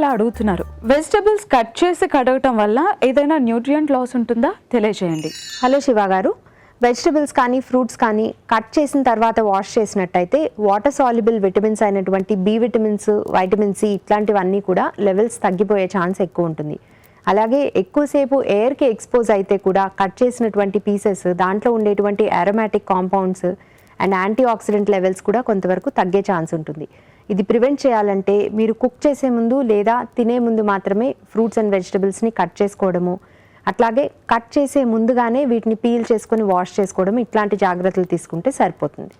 ఇలా అడుగుతున్నారు, vegetables cut చేసి కడగటం వల్ల ఏదైనా న్యూట్రియంట్ లాస్ ఉంటుందా, తెలియజేయండి. హలో శివ గారు, వెజిటబుల్స్ కానీ ఫ్రూట్స్ కానీ కట్ చేసిన తర్వాత వాష్ చేసినట్టయితే వాటర్ సాల్యుబుల్ విటమిన్స్ అయినటువంటి బి విటమిన్స్, వైటమిన్ సి ఇట్లాంటివన్నీ కూడా లెవెల్స్ తగ్గిపోయే ఛాన్స్ ఎక్కువ ఉంటుంది. అలాగే ఎక్కువసేపు ఎయిర్కి ఎక్స్పోజ్ అయితే కూడా కట్ చేసినటువంటి పీసెస్ దాంట్లో ఉండేటువంటి aromatic compounds and anti oxidant levels కూడా కొంతవరకు తగ్గే ఛాన్స్ ఉంటుంది. ఇది ప్రివెంట్ చేయాలంటే మీరు కుక్ చేసే ముందు లేదా తినే ముందు మాత్రమే ఫ్రూట్స్ అండ్ వెజిటబుల్స్ని కట్ చేసుకోవడము, అట్లాగే కట్ చేసే ముందుగానే వీటిని పీల్ చేసుకొని వాష్ చేసుకోవడం, ఇట్లాంటి జాగ్రత్తలు తీసుకుంటే సరిపోతుంది.